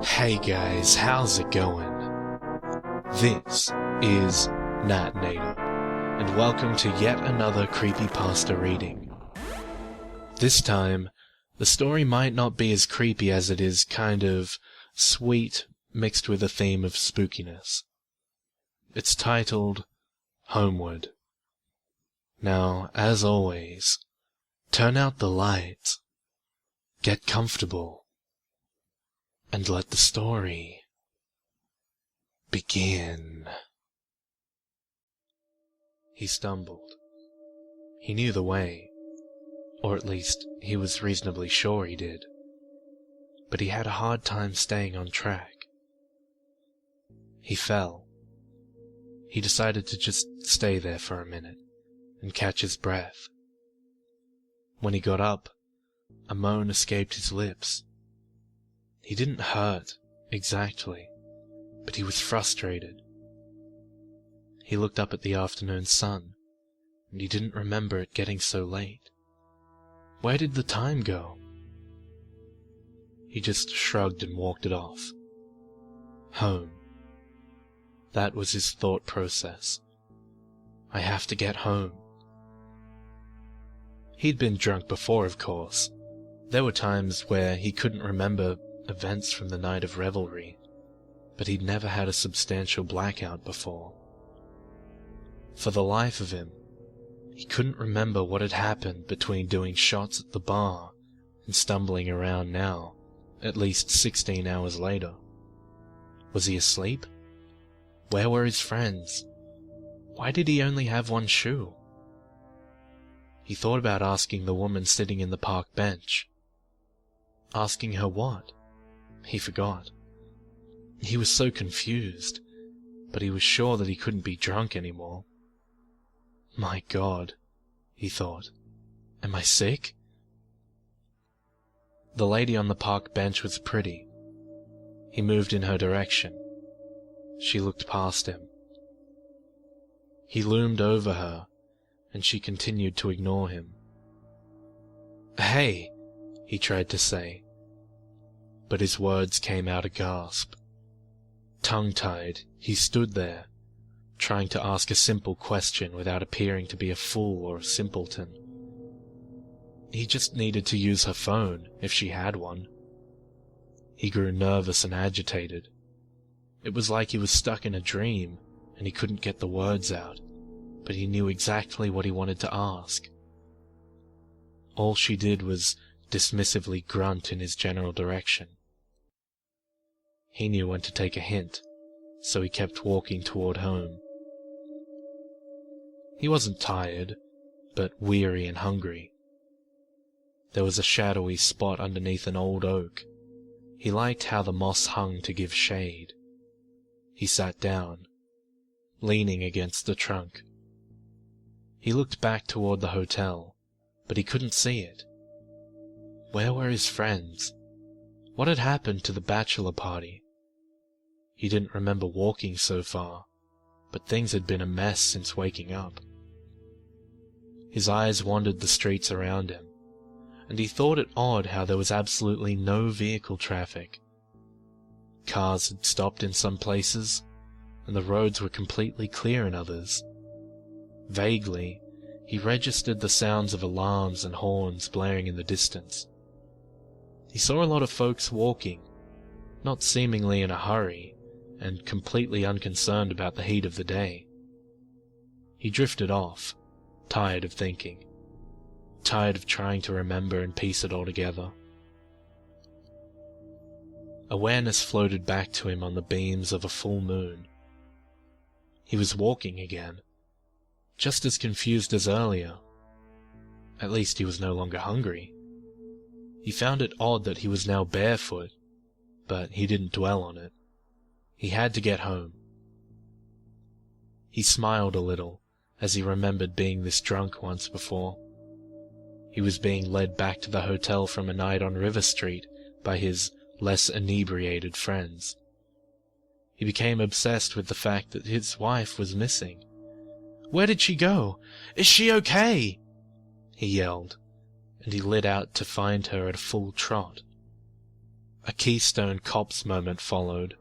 Hey guys, how's it going? This is Nat Nader, and welcome to yet another creepypasta reading. This time, the story might not be as creepy as it is kind of sweet mixed with a theme of spookiness. It's titled Homeward. Now, as always, turn out the lights, get comfortable, and let the story begin. He stumbled. He knew the way, or at least he was reasonably sure he did, but he had a hard time staying on track. He fell. He decided to just stay there for a minute and catch his breath. When he got up, a moan escaped his lips. He didn't hurt, exactly, but he was frustrated. He looked up at the afternoon sun, and he didn't remember it getting so late. Where did the time go? He just shrugged and walked it off. Home. That was his thought process. I have to get home. He'd been drunk before, of course. There were times where he couldn't remember events from the night of revelry, but he'd never had a substantial blackout before. For the life of him, he couldn't remember what had happened between doing shots at the bar and stumbling around now, at least 16 hours later. Was he asleep? Where were his friends? Why did he only have one shoe? He thought about asking the woman sitting in the park bench. Asking her what? He forgot. He was so confused, but he was sure that he couldn't be drunk anymore. My God, he thought. Am I sick? The lady on the park bench was pretty. He moved in her direction. She looked past him. He loomed over her, and she continued to ignore him. Hey, he tried to say, but his words came out a gasp. Tongue-tied, he stood there, trying to ask a simple question without appearing to be a fool or a simpleton. He just needed to use her phone, if she had one. He grew nervous and agitated. It was like he was stuck in a dream, and he couldn't get the words out, but he knew exactly what he wanted to ask. All she did was dismissively grunt in his general direction. He knew when to take a hint, so he kept walking toward home. He wasn't tired, but weary and hungry. There was a shadowy spot underneath an old oak. He liked how the moss hung to give shade. He sat down, leaning against the trunk. He looked back toward the hotel, but he couldn't see it. Where were his friends? What had happened to the bachelor party? He didn't remember walking so far, but things had been a mess since waking up. His eyes wandered the streets around him, and he thought it odd how there was absolutely no vehicle traffic. Cars had stopped in some places, and the roads were completely clear in others. Vaguely, he registered the sounds of alarms and horns blaring in the distance. He saw a lot of folks walking, not seemingly in a hurry, and completely unconcerned about the heat of the day. He drifted off, tired of thinking, tired of trying to remember and piece it all together. Awareness floated back to him on the beams of a full moon. He was walking again, just as confused as earlier. At least he was no longer hungry. He found it odd that he was now barefoot, but he didn't dwell on it. He had to get home. He smiled a little as he remembered being this drunk once before. He was being led back to the hotel from a night on River Street by his less inebriated friends. He became obsessed with the fact that his wife was missing. Where did she go? Is she okay? He yelled, and he lit out to find her at a full trot. A Keystone Cops moment followed,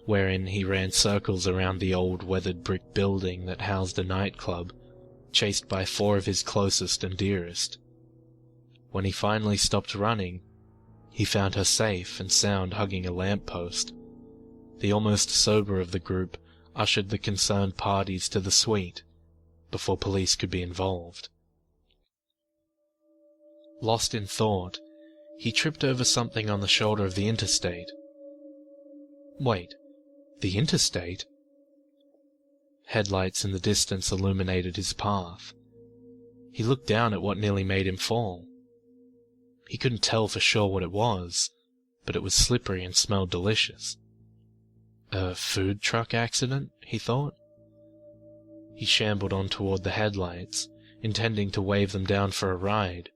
wherein he ran circles around the old weathered brick building that housed a nightclub, chased by 4 of his closest and dearest. When he finally stopped running, he found her safe and sound hugging a lamppost. The almost sober of the group ushered the concerned parties to the suite, before police could be involved. Lost in thought, he tripped over something on the shoulder of the interstate. Wait, the interstate? Headlights in the distance illuminated his path. He looked down at what nearly made him fall. He couldn't tell for sure what it was, but it was slippery and smelled delicious. A food truck accident, he thought. He shambled on toward the headlights, intending to wave them down for a ride.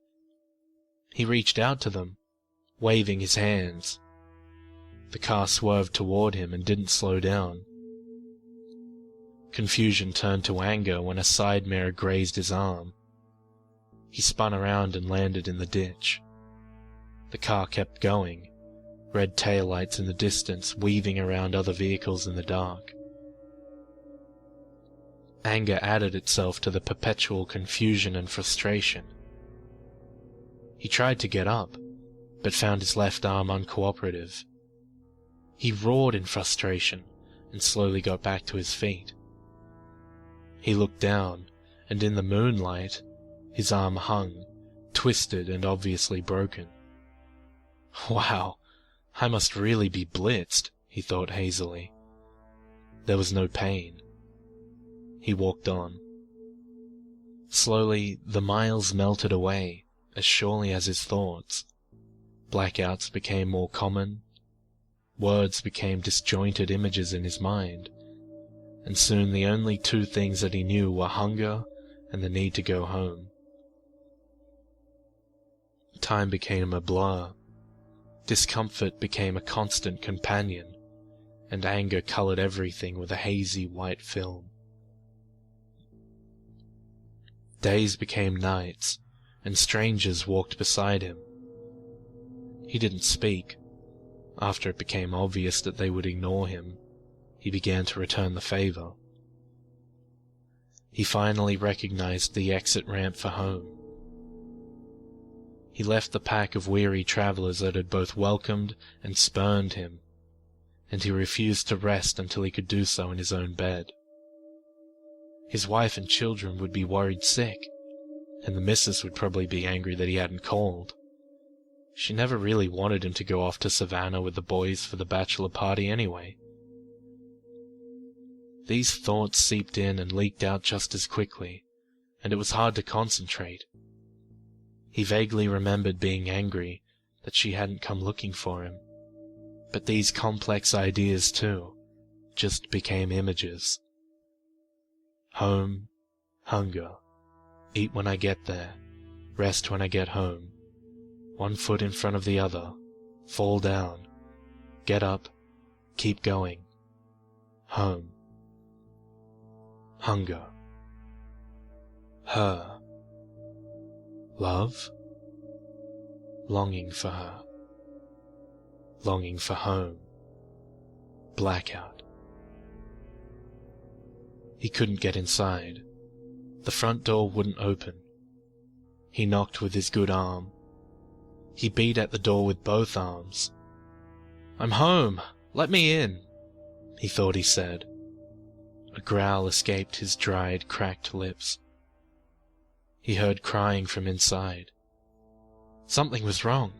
He reached out to them, waving his hands. The car swerved toward him and didn't slow down. Confusion turned to anger when a side mirror grazed his arm. He spun around and landed in the ditch. The car kept going, red taillights in the distance weaving around other vehicles in the dark. Anger added itself to the perpetual confusion and frustration. He tried to get up, but found his left arm uncooperative. He roared in frustration and slowly got back to his feet. He looked down, and in the moonlight, his arm hung, twisted and obviously broken. Wow, I must really be blitzed, he thought hazily. There was no pain. He walked on. Slowly, the miles melted away, as surely as his thoughts. Blackouts became more common. Words became disjointed images in his mind, and soon the only 2 things that he knew were hunger and the need to go home. Time became a blur. Discomfort became a constant companion, and anger colored everything with a hazy white film. Days became nights, and strangers walked beside him. He didn't speak. After it became obvious that they would ignore him, he began to return the favor. He finally recognized the exit ramp for home. He left the pack of weary travelers that had both welcomed and spurned him, and he refused to rest until he could do so in his own bed. His wife and children would be worried sick, and the missus would probably be angry that he hadn't called. She never really wanted him to go off to Savannah with the boys for the bachelor party anyway. These thoughts seeped in and leaked out just as quickly, and it was hard to concentrate. He vaguely remembered being angry that she hadn't come looking for him, but these complex ideas, too, just became images. Home, hunger, eat when I get there, rest when I get home, 1 foot in front of the other, fall down, get up, keep going, home, hunger, her, love, longing for her, longing for home, blackout. He couldn't get inside. The front door wouldn't open. He knocked with his good arm. He beat at the door with both arms. "I'm home! Let me in!" he thought he said. A growl escaped his dried, cracked lips. He heard crying from inside. Something was wrong.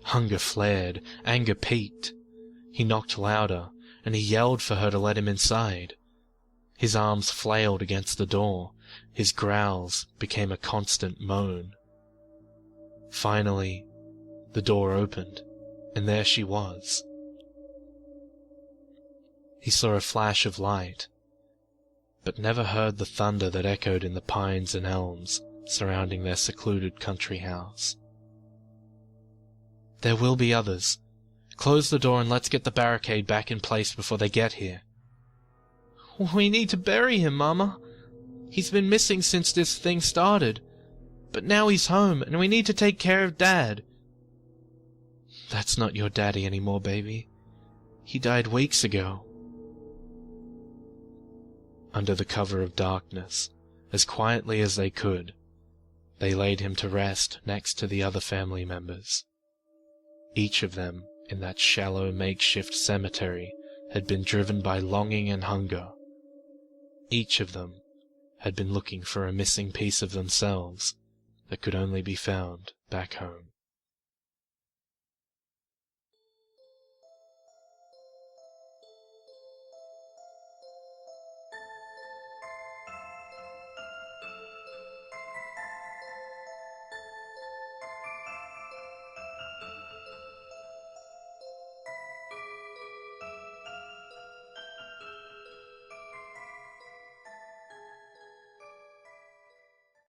Hunger flared, anger peaked. He knocked louder, and he yelled for her to let him inside. His arms flailed against the door. His growls became a constant moan. Finally, the door opened, and there she was. He saw a flash of light, but never heard the thunder that echoed in the pines and elms surrounding their secluded country house. "There will be others. Close the door and let's get the barricade back in place before they get here." "We need to bury him, Mama. He's been missing since this thing started. But now he's home, and we need to take care of Dad." That's not your daddy anymore, baby. He died weeks ago." Under the cover of darkness, as quietly as they could, they laid him to rest next to the other family members. Each of them in that shallow makeshift cemetery had been driven by longing and hunger. Each of them had been looking for a missing piece of themselves that could only be found back home.